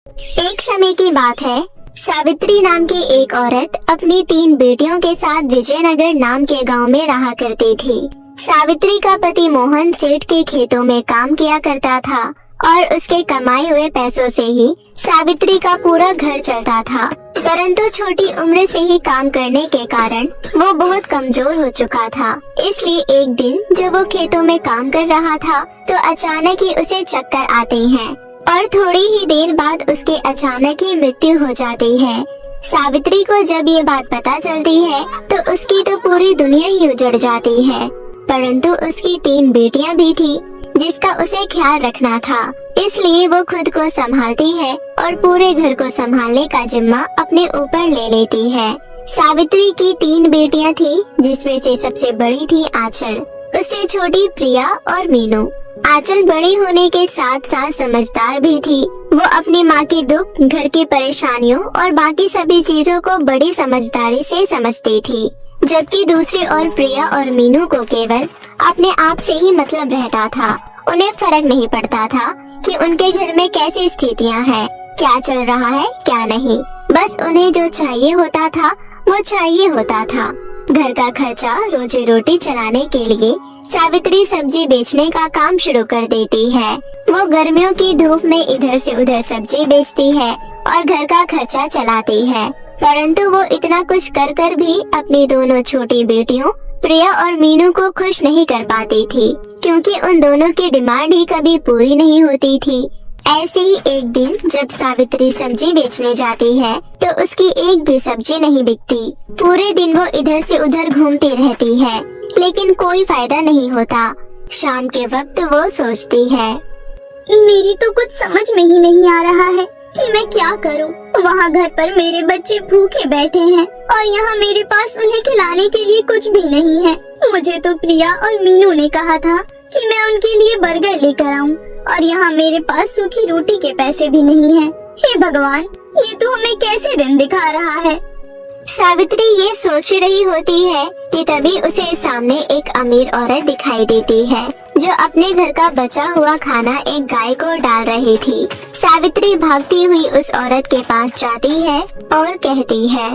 एक समय की बात है, सावित्री नाम की एक औरत अपनी 3 बेटियों के साथ विजयनगर नाम के गांव में रहा करती थी। सावित्री का पति मोहन सेठ के खेतों में काम किया करता था और उसके कमाए हुए पैसों से ही सावित्री का पूरा घर चलता था। परंतु छोटी उम्र से ही काम करने के कारण वो बहुत कमजोर हो चुका था। इसलिए एक दिन जब वो खेतों में काम कर रहा था तो अचानक ही उसे चक्कर आते हैं और थोड़ी ही देर बाद उसकी अचानक ही मृत्यु हो जाती है। सावित्री को जब ये बात पता चलती है तो उसकी तो पूरी दुनिया ही उजड़ जाती है। परंतु उसकी 3 बेटियां भी थी जिसका उसे ख्याल रखना था, इसलिए वो खुद को संभालती है और पूरे घर को संभालने का जिम्मा अपने ऊपर ले लेती है। सावित्री की 3 बेटियां थी जिसमें से सबसे बड़ी थी आंचल, उससे छोटी प्रिया और मीनू। आंचल बड़ी होने के साथ साथ समझदार भी थी। वो अपनी माँ की दुख, घर की परेशानियों और बाकी सभी चीजों को बड़ी समझदारी से समझती थी, जबकि दूसरी ओर प्रिया और मीनू को केवल अपने आप से ही मतलब रहता था। उन्हें फर्क नहीं पड़ता था कि उनके घर में कैसी स्थितियाँ हैं, क्या चल रहा है क्या नहीं। बस उन्हें जो चाहिए होता था वो चाहिए होता था। घर का खर्चा, रोजी रोटी चलाने के लिए सावित्री सब्जी बेचने का काम शुरू कर देती है। वो गर्मियों की धूप में इधर से उधर सब्जी बेचती है और घर का खर्चा चलाती है। परंतु वो इतना कुछ कर कर भी अपनी दोनों छोटी बेटियों प्रिया और मीनू को खुश नहीं कर पाती थी, क्योंकि उन दोनों की डिमांड ही कभी पूरी नहीं होती थी। ऐसे ही एक दिन जब सावित्री सब्जी बेचने जाती है तो उसकी एक भी सब्जी नहीं बिकती। पूरे दिन वो इधर से उधर घूमती रहती है, लेकिन कोई फायदा नहीं होता। शाम के वक्त वो सोचती है, मेरी तो कुछ समझ में ही नहीं आ रहा है कि मैं क्या करूं। वहाँ घर पर मेरे बच्चे भूखे बैठे हैं और यहाँ मेरे पास उन्हें खिलाने के लिए कुछ भी नहीं है। मुझे तो प्रिया और मीनू ने कहा था कि मैं उनके लिए बर्गर लेकर आऊं और यहाँ मेरे पास सूखी रोटी के पैसे भी नहीं हैं। हे भगवान, ये तो हमें कैसे दिन दिखा रहा है। सावित्री ये सोच रही होती है कि तभी उसे सामने एक अमीर औरत दिखाई देती है जो अपने घर का बचा हुआ खाना एक गाय को डाल रही थी। सावित्री भागती हुई उस औरत के पास जाती है और कहती है,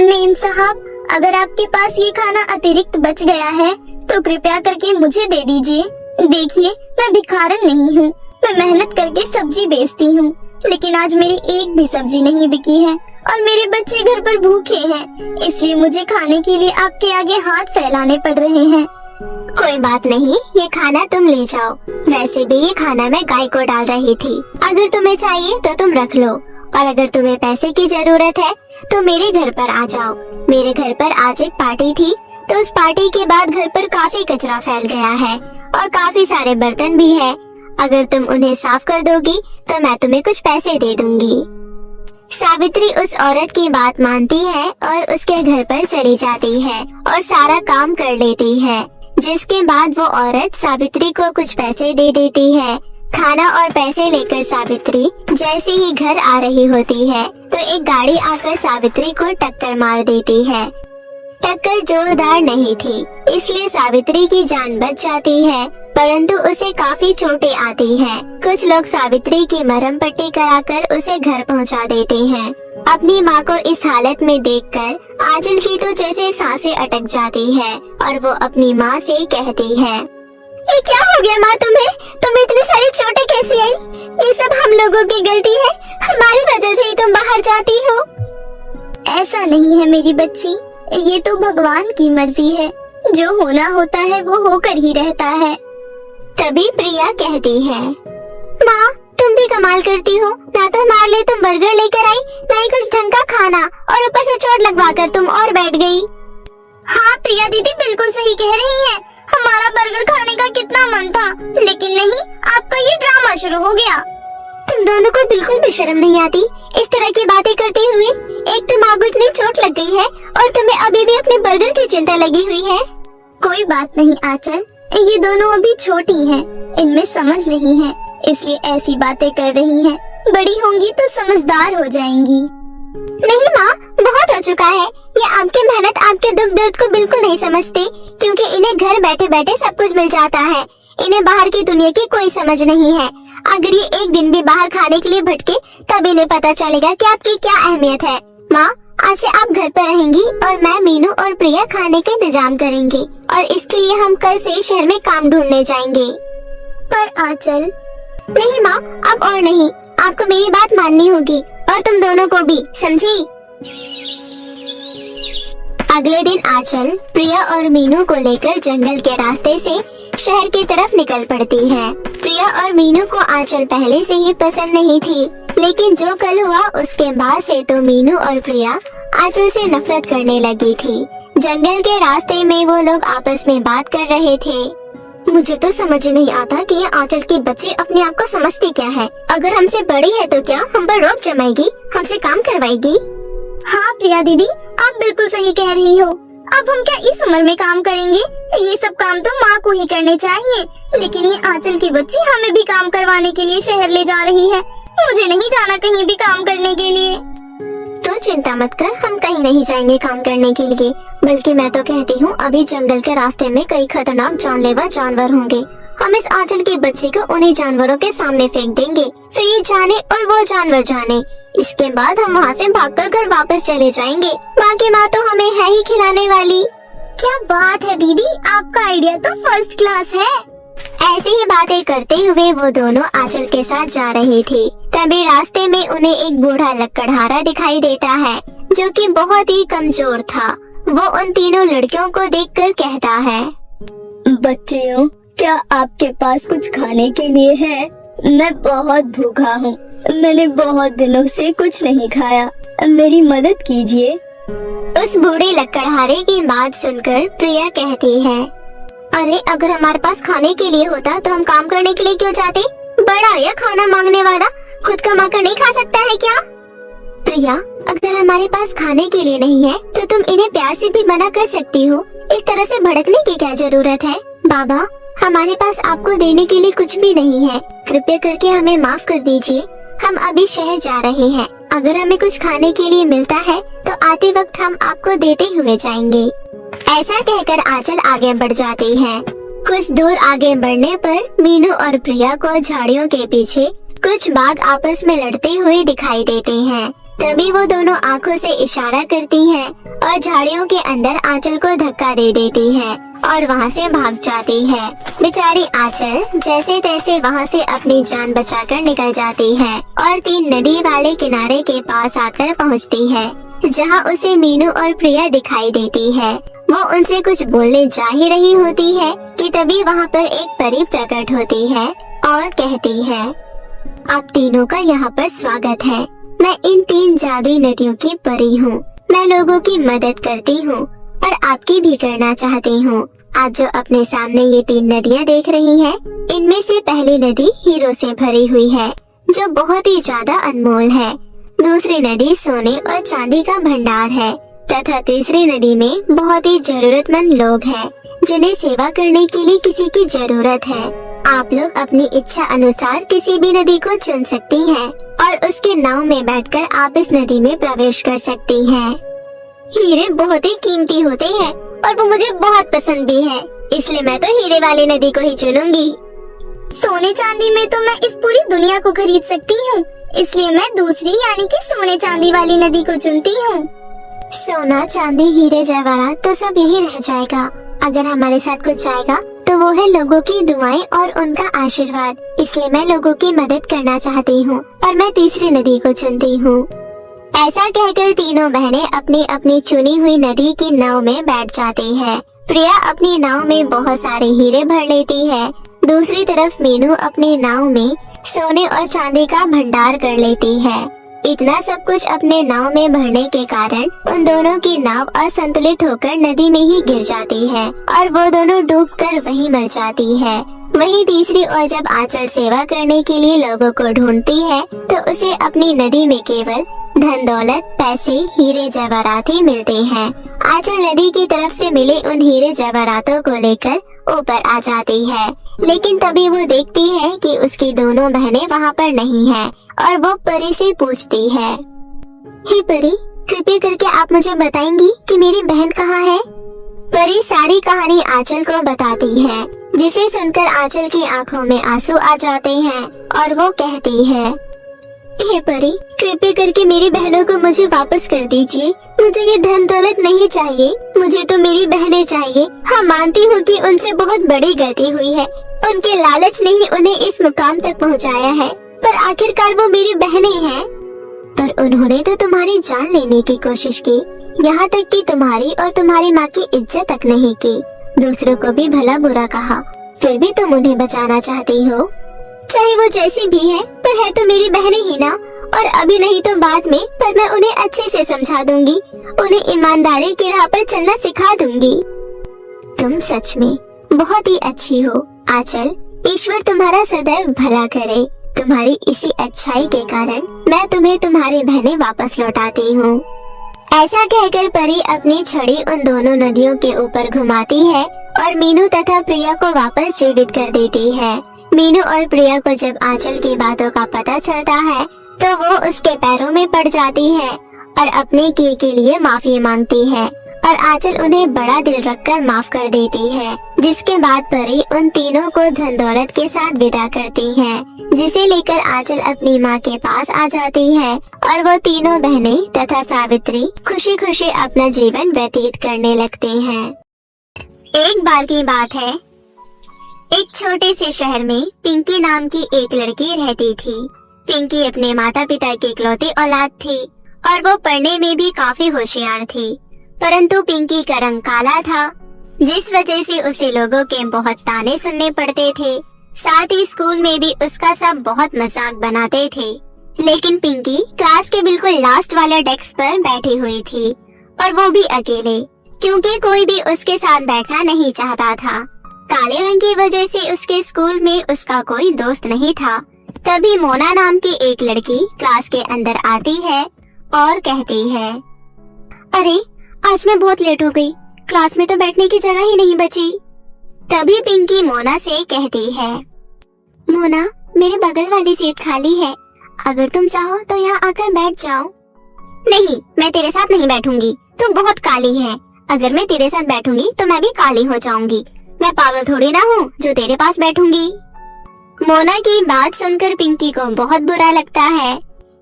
मेम साहब, अगर आपके पास ये खाना अतिरिक्त बच गया है तो कृपया करके मुझे दे दीजिए। देखिए, मैं भिखारन नहीं हूँ, मैं मेहनत करके सब्जी बेचती हूँ, लेकिन आज मेरी एक भी सब्जी नहीं बिकी है और मेरे बच्चे घर पर भूखे हैं, इसलिए मुझे खाने के लिए आपके आगे हाथ फैलाने पड़ रहे हैं। कोई बात नहीं, ये खाना तुम ले जाओ। वैसे भी ये खाना मैं गाय को डाल रही थी, अगर तुम्हें चाहिए तो तुम रख लो, और अगर तुम्हें पैसे की जरूरत है तो मेरे घर पर आ जाओ। मेरे घर पर आज एक पार्टी थी, तो उस पार्टी के बाद घर पर काफी कचरा फैल गया है और काफी सारे बर्तन भी है। अगर तुम उन्हें साफ कर दोगी तो मैं तुम्हें कुछ पैसे दे दूंगी। सावित्री उस औरत की बात मानती है और उसके घर पर चली जाती है और सारा काम कर लेती है, जिसके बाद वो औरत सावित्री को कुछ पैसे दे देती है। खाना और पैसे लेकर सावित्री जैसे ही घर आ रही होती है तो एक गाड़ी आकर सावित्री को टक्कर मार देती है। टक्कर जोरदार नहीं थी, इसलिए सावित्री की जान बच जाती है, परंतु उसे काफी चोटें आती हैं। कुछ लोग सावित्री की मरहम पट्टी कराकर उसे घर पहुंचा देते हैं। अपनी माँ को इस हालत में देखकर आंचल की तो जैसे सांसें अटक जाती है और वो अपनी माँ से कहती है, ये क्या हो गया माँ तुम्हें? तुम्हें इतनी सारी चोटें कैसी आई? ये सब हम लोगों की गलती है, हमारी वजह से ही तुम बाहर जाती हो। ऐसा नहीं है मेरी बच्ची, ये तो भगवान की मर्जी है, जो होना होता है वो होकर ही रहता है। तभी प्रिया कहती है, माँ तुम भी कमाल करती हो, ना तो हमारे लिए तुम बर्गर लेकर आई, ना ही कुछ ढंग का खाना, और ऊपर से चोट लगवाकर तुम और बैठ गई। हाँ प्रिया दीदी बिल्कुल सही कह रही है, हमारा बर्गर खाने का कितना मन था, लेकिन नहीं, आपका ये ड्रामा शुरू हो गया। तुम दोनों को बिल्कुल भी शर्म नहीं आती इस तरह की बातें करते हुए। एक तो माँ को इतनी चोट लग गई है और तुम्हें अभी भी अपने बर्गर की चिंता लगी हुई है। कोई बात नहीं आंचल, ये दोनों अभी छोटी हैं, इनमें समझ नहीं है, इसलिए ऐसी बातें कर रही हैं। बड़ी होंगी तो समझदार हो जाएंगी। नहीं माँ, बहुत हो चुका है, ये आपकी मेहनत आपके दुख दर्द को बिल्कुल नहीं समझते, क्योंकि इन्हें घर बैठे बैठे सब कुछ मिल जाता है। इन्हें बाहर की दुनिया की कोई समझ नहीं है। अगर ये एक दिन भी बाहर खाने के लिए भटके तब इन्हें पता चलेगा कि आपकी क्या अहमियत है। माँ, आज से आप घर पर रहेंगी और मैं, मीनू और प्रिया खाने का इंतजाम करेंगे और इसके लिए हम कल से शहर में काम ढूंढने जाएंगे। पर आंचल। नहीं माँ, अब और नहीं, आपको मेरी बात माननी होगी और तुम दोनों को भी, समझी? अगले दिन आंचल प्रिया और मीनू को लेकर जंगल के रास्ते से शहर की तरफ निकल पड़ती है। प्रिया और मीनू को आंचल पहले से ही पसंद नहीं थी, लेकिन जो कल हुआ उसके बाद से तो मीनू और प्रिया आंचल से नफरत करने लगी थी। जंगल के रास्ते में वो लोग आपस में बात कर रहे थे। मुझे तो समझ ही नहीं आता कि ये आंचल की बच्ची अपने आप को समझती क्या है। अगर हमसे बड़ी है तो क्या हम पर रोक जमाएगी, हमसे काम करवाएगी? हाँ प्रिया दीदी, आप बिल्कुल सही कह रही हो। अब हम क्या इस उम्र में काम करेंगे? ये सब काम तो माँ को ही करने चाहिए, लेकिन ये आंचल की बच्ची हमें भी काम करवाने के लिए शहर ले जा रही है। मुझे नहीं जाना कहीं भी काम करने के लिए। तो चिंता मत कर, हम कहीं नहीं जाएंगे काम करने के लिए। बल्कि मैं तो कहती हूँ अभी जंगल के रास्ते में कई खतरनाक जानलेवा जानवर होंगे। हम इस आंचल की बच्ची को उन्हीं जानवरों के सामने फेंक देंगे, फिर ये जाने और वो जानवर जाने। इसके बाद हम वहाँ से भागकर घर वापस चले जाएंगे। बाकी माँ तो हमें है ही खिलाने वाली। क्या बात है दीदी, आपका आइडिया तो फर्स्ट क्लास है। ऐसी ही बातें करते हुए वो दोनों आंचल के साथ जा रही थी। तभी रास्ते में उन्हें एक बूढ़ा लकड़हारा दिखाई देता है, जो कि बहुत ही कमजोर था। वो उन तीनों लड़कियों को देखकर कहता है, बच्चियों, क्या आपके पास कुछ खाने के लिए है? मैं बहुत भूखा हूँ, मैंने बहुत दिनों से कुछ नहीं खाया, मेरी मदद कीजिए। उस बूढ़े लकड़हारे की बात सुनकर प्रिया कहती है, अरे अगर हमारे पास खाने के लिए होता तो हम काम करने के लिए क्यों जाते? बड़ा या खाना मांगने वाला, खुद कमा कर नहीं खा सकता है क्या? प्रिया, अगर हमारे पास खाने के लिए नहीं है तो तुम इन्हें प्यार से भी मना कर सकती हो। इस तरह से भड़कने की क्या जरूरत है? बाबा, हमारे पास आपको देने के लिए कुछ भी नहीं है, कृपया करके हमें माफ कर दीजिए। हम अभी शहर जा रहे हैं, अगर हमें कुछ खाने के लिए मिलता है तो आते वक्त हम आपको देते हुए जाएंगे। ऐसा कहकर आंचल आगे बढ़ जाती है। कुछ दूर आगे बढ़ने पर मीनू और प्रिया को झाड़ियों के पीछे कुछ बाघ आपस में लड़ते हुए दिखाई देते हैं। तभी वो दोनों आंखों से इशारा करती हैं और झाड़ियों के अंदर आंचल को धक्का दे देती है और वहाँ से भाग जाती है। बेचारी आंचल जैसे तैसे वहाँ से अपनी जान बचाकर निकल जाती है और तीन नदी वाले किनारे के पास आकर पहुँचती है, जहाँ उसे मीनू और प्रिया दिखाई देती है। वो उनसे कुछ बोलने जा ही रही होती है कि तभी वहाँ पर एक परी प्रकट होती है और कहती है, आप तीनों का यहाँ पर स्वागत है। मैं इन तीन जादुई नदियों की परी हूँ। मैं लोगों की मदद करती हूँ और आपकी भी करना चाहती हूँ। आप जो अपने सामने ये तीन नदियाँ देख रही हैं, इनमें से पहली नदी हीरो से भरी हुई है, जो बहुत ही ज्यादा अनमोल है। दूसरी नदी सोने और चांदी का भंडार है तथा तीसरी नदी में बहुत ही जरूरतमंद लोग हैं, जिन्हें सेवा करने के लिए किसी की जरूरत है। आप लोग अपनी इच्छा अनुसार किसी भी नदी को चुन सकती हैं और उसके नाव में बैठकर आप इस नदी में प्रवेश कर सकती हैं। हीरे बहुत ही कीमती होते हैं और वो मुझे बहुत पसंद भी है, इसलिए मैं तो हीरे वाली नदी को ही चुनूंगी। सोने चांदी में तो मैं इस पूरी दुनिया को खरीद सकती हूँ, इसलिए मैं दूसरी यानी कि सोने चांदी वाली नदी को चुनती हूँ। सोना, चांदी, हीरे, जवाहरात तो सब यही रह जाएगा। अगर हमारे साथ कुछ जाएगा तो वो है लोगों की दुआएं और उनका आशीर्वाद। इसलिए मैं लोगों की मदद करना चाहती हूँ और मैं तीसरी नदी को चुनती हूँ। ऐसा कहकर तीनों बहनें अपनी अपनी चुनी हुई नदी की नाव में बैठ जाती है। प्रिया अपनी नाव में बहुत सारे हीरे भर लेती है। दूसरी तरफ मीनू अपनी नाव में सोने और चांदी का भंडार कर लेती है। इतना सब कुछ अपने नाव में भरने के कारण उन दोनों की नाव असंतुलित होकर नदी में ही गिर जाती है और वो दोनों डूबकर वहीं मर जाती है। वहीं तीसरी ओर जब आंचल सेवा करने के लिए लोगों को ढूंढती है तो उसे अपनी नदी में केवल धन दौलत, पैसे, हीरे जवाहरात ही मिलते हैं। आंचल नदी की तरफ से मिले उन हीरे जवाहरातों को लेकर ऊपर आ जाती है, लेकिन तभी वो देखती है कि उसकी दोनों बहनें वहाँ पर नहीं हैं और वो परी से पूछती है, हे परी, कृपया करके आप मुझे बताएंगी कि मेरी बहन कहाँ है? परी सारी कहानी आंचल को बताती है, जिसे सुनकर आंचल की आंखों में आंसू आ जाते हैं और वो कहती है, हे परी, कृपया करके मेरी बहनों को मुझे वापस कर दीजिए। मुझे ये धन दौलत नहीं चाहिए, मुझे तो मेरी बहनें चाहिए। हाँ, मानती हूँ कि उनसे बहुत बड़ी गलती हुई है, उनके लालच ने ही उन्हें इस मुकाम तक पहुँचाया है, पर आखिरकार वो मेरी बहनें हैं। पर उन्होंने तो तुम्हारी जान लेने की कोशिश की, यहाँ तक कि तुम्हारी और तुम्हारी माँ की इज्जत तक नहीं की, दूसरों को भी भला बुरा कहा, फिर भी तुम उन्हें बचाना चाहती हो। चाहे वो जैसी भी है, पर है तो मेरी बहनें ही ना, और अभी नहीं तो बाद में, पर मैं उन्हें अच्छे से समझा दूंगी, उन्हें ईमानदारी की राह पर चलना सिखा दूंगी। तुम सच में बहुत ही अच्छी हो आंचल, ईश्वर तुम्हारा सदैव भला करे। तुम्हारी इसी अच्छाई के कारण मैं तुम्हें तुम्हारी बहनें वापस लौटाती हूँ। ऐसा कहकर परी अपनी छड़ी उन दोनों नदियों के ऊपर घुमाती है और मीनू तथा प्रिया को वापस जीवित कर देती है। मीनू और प्रिया को जब आंचल की बातों का पता चलता है तो वो उसके पैरों में पड़ जाती है और अपने किए के लिए माफी मांगती है, और आंचल उन्हें बड़ा दिल रखकर माफ कर देती है। जिसके बाद परी उन तीनों को धन दौलत के साथ विदा करती है, जिसे लेकर आंचल अपनी माँ के पास आ जाती है और वो तीनों बहनें तथा सावित्री खुशी खुशी अपना जीवन व्यतीत करने लगती हैं। एक बार की बात है, एक छोटे से शहर में पिंकी नाम की एक लड़की रहती थी। पिंकी अपने माता पिता की इकलौती औलाद थी और वो पढ़ने में भी काफी होशियार थी, परंतु पिंकी का रंग काला था, जिस वजह से उसे लोगों के बहुत ताने सुनने पड़ते थे। साथ ही स्कूल में भी उसका सब बहुत मजाक बनाते थे। लेकिन पिंकी क्लास के बिल्कुल लास्ट वाले डेस्क पर बैठी हुई थी, और वो भी अकेले, क्योंकि कोई भी उसके साथ बैठना नहीं चाहता था। काले रंग की वजह से उसके स्कूल में उसका कोई दोस्त नहीं था। तभी मोना नाम की एक लड़की क्लास के अंदर आती है और कहती है, अरे आज मैं बहुत लेट हो गई, क्लास में तो बैठने की जगह ही नहीं बची। तभी पिंकी मोना से कहती है, मोना मेरे बगल वाली सीट खाली है, अगर तुम चाहो तो यहाँ आकर बैठ जाओ। नहीं, मैं तेरे साथ नहीं बैठूंगी, तू बहुत काली है, अगर मैं तेरे साथ बैठूंगी तो मैं भी काली हो जाऊंगी, मैं पागल थोड़ी ना हूँ जो तेरे पास बैठूंगी। मोना की बात सुनकर पिंकी को बहुत बुरा लगता है,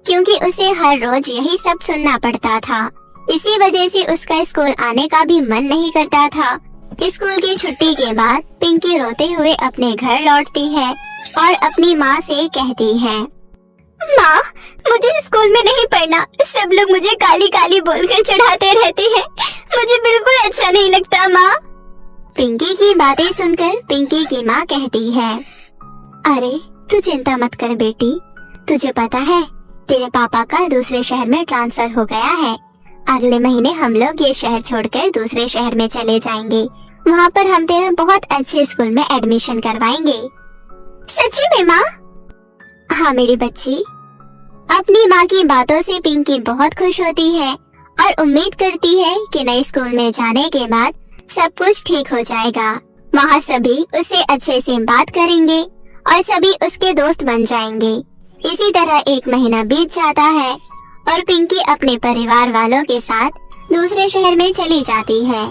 क्योंकि उसे हर रोज यही सब सुनना पड़ता था। इसी वजह से उसका स्कूल आने का भी मन नहीं करता था। स्कूल की छुट्टी के बाद पिंकी रोते हुए अपने घर लौटती है और अपनी माँ से कहती है, माँ मुझे स्कूल में नहीं पढ़ना, सब लोग मुझे काली काली बोलकर चढ़ाते रहते हैं, मुझे बिल्कुल अच्छा नहीं लगता माँ। पिंकी की बातें सुनकर पिंकी की माँ कहती है, अरे तू चिंता मत कर बेटी, तुझे पता है तेरे पापा का दूसरे शहर में ट्रांसफर हो गया है, अगले महीने हम लोग ये शहर छोड़कर दूसरे शहर में चले जाएंगे, वहाँ पर हम तेरा बहुत अच्छे स्कूल में एडमिशन करवाएंगे। सच्ची में माँ? हाँ मेरी बच्ची। अपनी माँ की बातों से पिंकी बहुत खुश होती है और उम्मीद करती है कि नए स्कूल में जाने के बाद सब कुछ ठीक हो जाएगा, वहाँ सभी उससे अच्छे से बात करेंगे और सभी उसके दोस्त बन जाएंगे। इसी तरह एक महीना बीत जाता है और पिंकी अपने परिवार वालों के साथ दूसरे शहर में चली जाती है।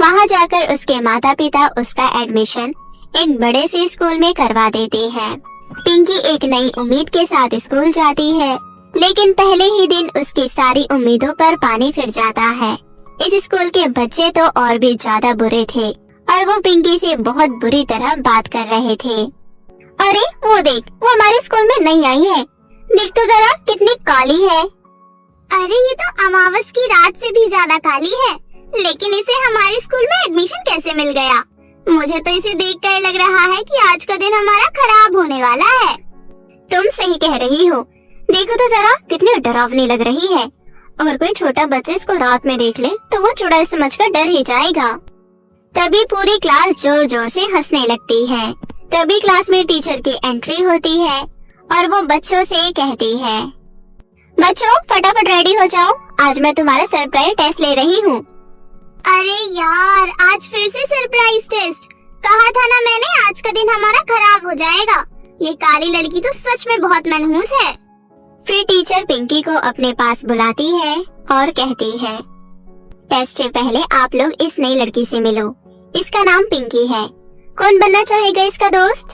वहाँ जाकर उसके माता पिता उसका एडमिशन एक बड़े से स्कूल में करवा देते हैं। पिंकी एक नई उम्मीद के साथ स्कूल जाती है, लेकिन पहले ही दिन उसकी सारी उम्मीदों पर पानी फिर जाता है। इस स्कूल के बच्चे तो और भी ज्यादा बुरे थे और वो पिंकी से बहुत बुरी तरह बात कर रहे थे। अरे वो देख, वो हमारे स्कूल में नहीं आई है, देख तो जरा कितनी काली है। अरे ये तो अमावस की रात से भी ज्यादा काली है, लेकिन इसे हमारे स्कूल में एडमिशन कैसे मिल गया? मुझे तो इसे देखकर लग रहा है कि आज का दिन हमारा खराब होने वाला है। तुम सही कह रही हो, देखो तो जरा कितनी डरावनी लग रही है। अगर कोई छोटा बच्चा इसको रात में देख ले तो वो चुड़ैल समझकर डर ही जाएगा। तभी पूरी क्लास जोर जोर से हंसने लगती है। तभी क्लास में टीचर की एंट्री होती है और वो बच्चों से कहती है, बच्चों फटाफट रेडी हो जाओ, आज मैं तुम्हारा सरप्राइज टेस्ट ले रही हूँ। अरे यार, आज फिर से सरप्राइज टेस्ट? कहा था ना मैंने, आज का दिन हमारा खराब हो जाएगा। ये काली लड़की तो सच में बहुत मनहूस है। फिर टीचर पिंकी को अपने पास बुलाती है और कहती है, टेस्ट से पहले आप लोग इस नई लड़की से मिलो, इसका नाम पिंकी है, कौन बनना चाहेगा इसका दोस्त?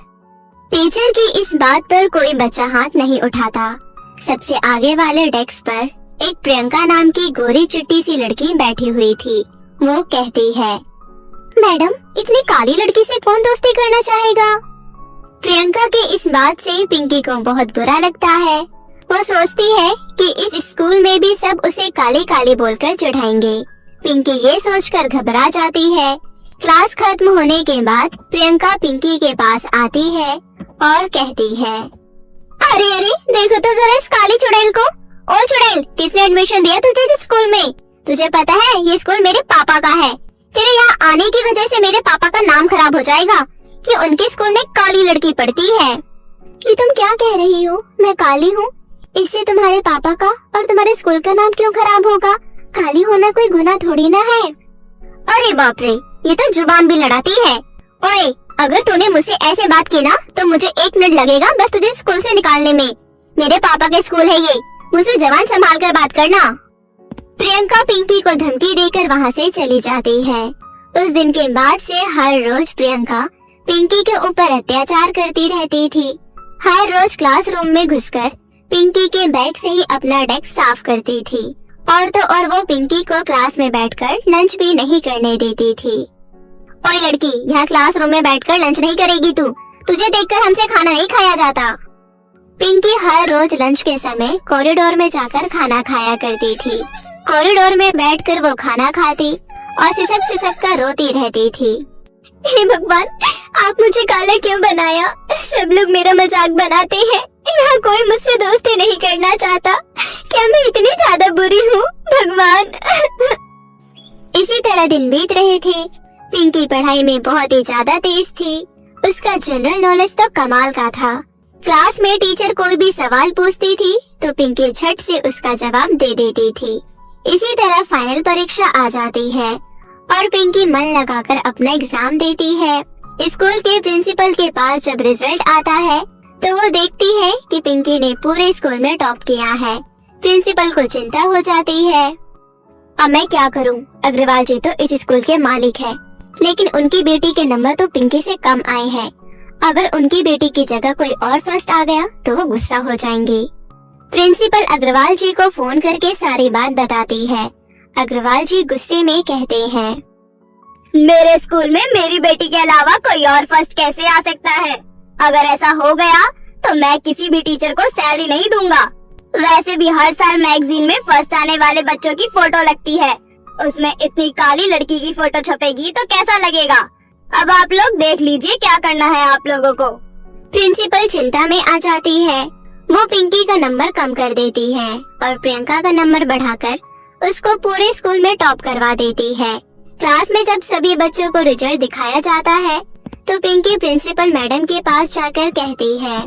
टीचर की इस बात पर कोई बच्चा हाथ नहीं उठाता। सबसे आगे वाले डेस्क पर एक प्रियंका नाम की गोरी चिट्टी सी लड़की बैठी हुई थी। वो कहती है, मैडम, इतनी काली लड़की से कौन दोस्ती करना चाहेगा? प्रियंका के इस बात से पिंकी को बहुत बुरा लगता है। वो सोचती है कि इस स्कूल में भी सब उसे काली काली बोलकर चिढ़ाएंगे। पिंकी ये सोचकर घबरा जाती है। क्लास खत्म होने के बाद प्रियंका पिंकी के पास आती है और कहती है, अरे अरे, देखो तो जरा इस काली चुड़ैल को। ओ चुड़ैल, किसने एडमिशन दिया तुझे इस स्कूल में? तुझे पता है ये स्कूल मेरे पापा का है। तेरे यहाँ आने की वजह से मेरे पापा का नाम खराब हो जाएगा कि उनके स्कूल में काली लड़की पढ़ती है। ये तुम क्या कह रही हो? मैं काली हूँ? इससे तुम्हारे पापा का और तुम्हारे स्कूल का नाम क्यों खराब होगा? काली होना कोई गुनाह थोड़ी ना है। अरे बाप रे, ये तो जुबान भी लड़ाती है। ओए, अगर तूने मुझसे ऐसे बात की ना तो मुझे 1 मिनट लगेगा बस तुझे स्कूल से निकालने में। मेरे पापा के स्कूल है ये, मुझसे जबान संभाल कर बात करना। प्रियंका पिंकी को धमकी देकर वहाँ से चली जाती है। उस दिन के बाद से हर रोज प्रियंका पिंकी के ऊपर अत्याचार करती रहती थी। हर रोज क्लासरूम में घुसकर पिंकी के बैग से ही अपना डेस्क साफ करती थी और तो और वो पिंकी को क्लास में बैठकर लंच भी नहीं करने देती थी। ओए लड़की, यहाँ क्लासरूम में बैठकर लंच नहीं करेगी तू। तुझे देखकर हमसे खाना नहीं खाया जाता। पिंकी हर रोज लंच के समय कॉरिडोर में जाकर खाना खाया करती थी। कॉरिडोर में बैठकर वो खाना खाती और सिसक कर रोती रहती थी। हे भगवान, आप मुझे काला क्यों बनाया? सब लोग मेरा मजाक बनाते हैं। यहाँ कोई मुझसे दोस्ती नहीं करना चाहता। क्या मैं इतनी ज्यादा बुरी हूँ? भगवान। इसी तरह दिन बीत रहे थे। पिंकी पढ़ाई में बहुत ही ज्यादा तेज थी। उसका जनरल नॉलेज तो कमाल का था। क्लास में टीचर कोई भी सवाल पूछती थी तो पिंकी झट से उसका जवाब दे देती थी। इसी तरह फाइनल परीक्षा आ जाती है और पिंकी मन लगाकर अपना एग्जाम देती है। स्कूल के प्रिंसिपल के पास जब रिजल्ट आता है तो वो देखती है कि पिंकी ने पूरे स्कूल में टॉप किया है। प्रिंसिपल को चिंता हो जाती है। अब मैं क्या करूं? अग्रवाल जी तो इस स्कूल के मालिक है, लेकिन उनकी बेटी के नंबर तो पिंकी से कम आए हैं। अगर उनकी बेटी की जगह कोई और फर्स्ट आ गया तो वो गुस्सा हो जाएंगी। प्रिंसिपल अग्रवाल जी को फोन करके सारी बात बताती है। अग्रवाल जी गुस्से में कहते हैं, मेरे स्कूल में मेरी बेटी के अलावा कोई और फर्स्ट कैसे आ सकता है? अगर ऐसा हो गया तो मैं किसी भी टीचर को सैलरी नहीं दूंगा। वैसे भी हर साल मैगजीन में फर्स्ट आने वाले बच्चों की फोटो लगती है, उसमें इतनी काली लड़की की फोटो छपेगी तो कैसा लगेगा? अब आप लोग देख लीजिए क्या करना है आप लोगों को। प्रिंसिपल चिंता में आ जाती है। वो पिंकी का नंबर कम कर देती है और प्रियंका का नंबर बढ़ाकर उसको पूरे स्कूल में टॉप करवा देती है। क्लास में जब सभी बच्चों को रिजल्ट दिखाया जाता है तो पिंकी प्रिंसिपल मैडम के पास जाकर कहती है,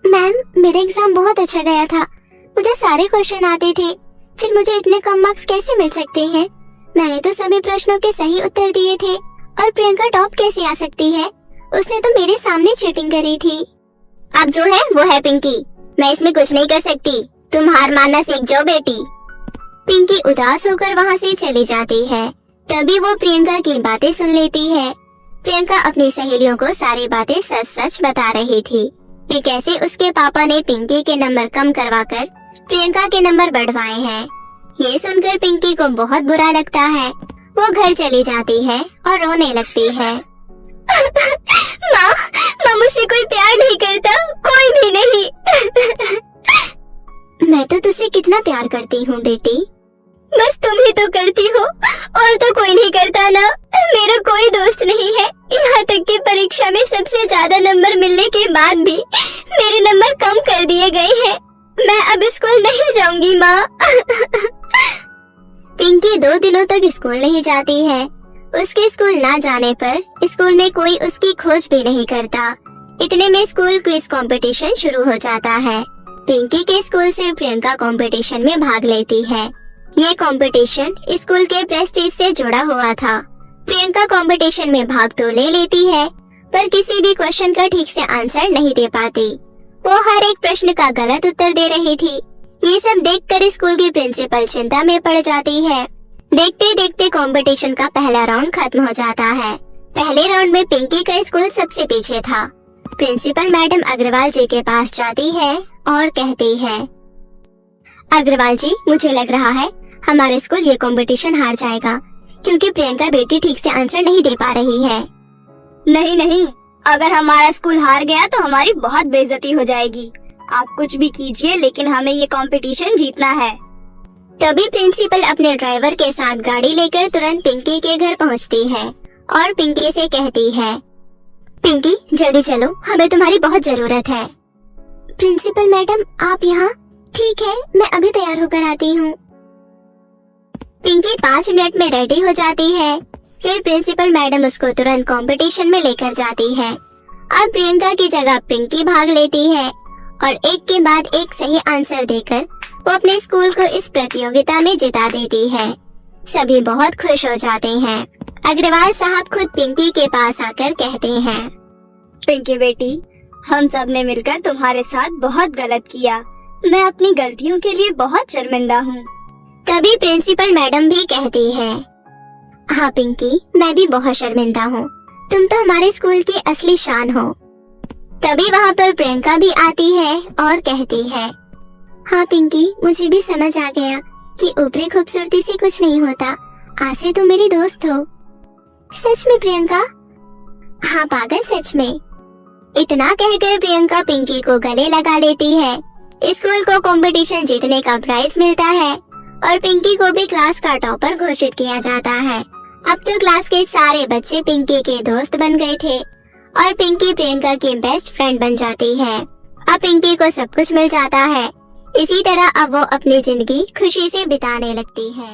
मैम, मेरा एग्जाम बहुत अच्छा गया था। मुझे सारे क्वेश्चन आते थे, फिर मुझे इतने कम मार्क्स कैसे मिल सकते हैं? मैंने तो सभी प्रश्नों के सही उत्तर दिए थे और प्रियंका टॉप कैसे आ सकती है? उसने तो मेरे सामने चीटिंग करी थी। अब जो है वो है पिंकी, मैं इसमें कुछ नहीं कर सकती। तुम हार मानना सीख जाओ बेटी। पिंकी उदास होकर वहाँ से चली जाती है। तभी वो प्रियंका की बातें सुन लेती है। प्रियंका अपनी सहेलियों को सारी बातें सच सच बता रही थी कि कैसे उसके पापा ने पिंकी के नंबर कम करवाकर प्रियंका के नंबर बढ़वाए हैं। ये सुनकर पिंकी को बहुत बुरा लगता है। वो घर चली जाती है और रोने लगती है। माँ, मुझसे कोई प्यार नहीं करता, कोई भी नहीं। मैं तो तुझसे कितना प्यार करती हूँ बेटी। बस तुम ही तो करती हो, और तो कोई नहीं करता ना। मेरा कोई दोस्त नहीं है। यहाँ तक कि परीक्षा में सबसे ज्यादा नंबर मिलने के बाद भी मेरे नंबर कम कर दिए गए हैं। मैं अब स्कूल नहीं जाऊंगी माँ। पिंकी 2 दिनों तक स्कूल नहीं जाती है। उसके स्कूल ना जाने पर स्कूल में कोई उसकी खोज भी नहीं करता। इतने में स्कूल क्विज कंपटीशन शुरू हो जाता है। पिंकी के स्कूल से प्रियंका कंपटीशन में भाग लेती है। ये कंपटीशन स्कूल के प्रेस्टीज से जुड़ा हुआ था। प्रियंका कंपटीशन में भाग तो ले लेती है, पर किसी भी क्वेश्चन का ठीक से आंसर नहीं दे पाती। वो हर एक प्रश्न का गलत उत्तर दे रही थी। ये सब देखकर स्कूल की प्रिंसिपल चिंता में पड़ जाती है। देखते देखते कंपटीशन का पहला राउंड खत्म हो जाता है। पहले राउंड में पिंकी का स्कूल सबसे पीछे था। प्रिंसिपल मैडम अग्रवाल जी के पास जाती है और कहती है, अग्रवाल जी, मुझे लग रहा है हमारा स्कूल ये कंपटीशन हार जाएगा, क्योंकि प्रियंका बेटी ठीक से आंसर नहीं दे पा रही है। नहीं नहीं, अगर हमारा स्कूल हार गया तो हमारी बहुत बेइज्जती हो जाएगी। आप कुछ भी कीजिए, लेकिन हमें ये कंपटीशन जीतना है। तभी प्रिंसिपल अपने ड्राइवर के साथ गाड़ी लेकर तुरंत पिंकी के घर पहुंचती है और पिंकी से कहती है, पिंकी जल्दी चलो, हमें तुम्हारी बहुत जरूरत है। प्रिंसिपल मैडम, आप यहाँ? ठीक है, मैं अभी तैयार होकर आती हूँ। पिंकी 5 मिनट में रेडी हो जाती है। फिर प्रिंसिपल मैडम उसको तुरंत कंपटीशन में लेकर जाती है। अब प्रियंका की जगह पिंकी भाग लेती है और एक के बाद एक सही आंसर देकर वो अपने स्कूल को इस प्रतियोगिता में जिता देती है। सभी बहुत खुश हो जाते हैं। अग्रवाल साहब खुद पिंकी के पास आकर कहते हैं, पिंकी बेटी, हम सब ने मिलकर तुम्हारे साथ बहुत गलत किया। मैं अपनी गलतियों के लिए बहुत शर्मिंदा हूँ। तभी प्रिंसिपल मैडम भी कहती है, हाँ पिंकी, मैं भी बहुत शर्मिंदा हूँ। तुम तो हमारे स्कूल की असली शान हो। तभी वहाँ पर प्रियंका भी आती है और कहती है, हाँ पिंकी, मुझे भी समझ आ गया कि ऊपरी खूबसूरती से कुछ नहीं होता। आज से तुम मेरी दोस्त हो। सच में प्रियंका? हाँ पागल, सच में। इतना कहकर प्रियंका पिंकी को गले लगा लेती है। स्कूल को कंपटीशन जीतने का प्राइज मिलता है और पिंकी को भी क्लास का टॉपर घोषित किया जाता है। अब तो क्लास के सारे बच्चे पिंकी के दोस्त बन गए थे और पिंकी प्रियंका की बेस्ट फ्रेंड बन जाती है। अब पिंकी को सब कुछ मिल जाता है। इसी तरह अब वो अपनी जिंदगी खुशी से बिताने लगती है।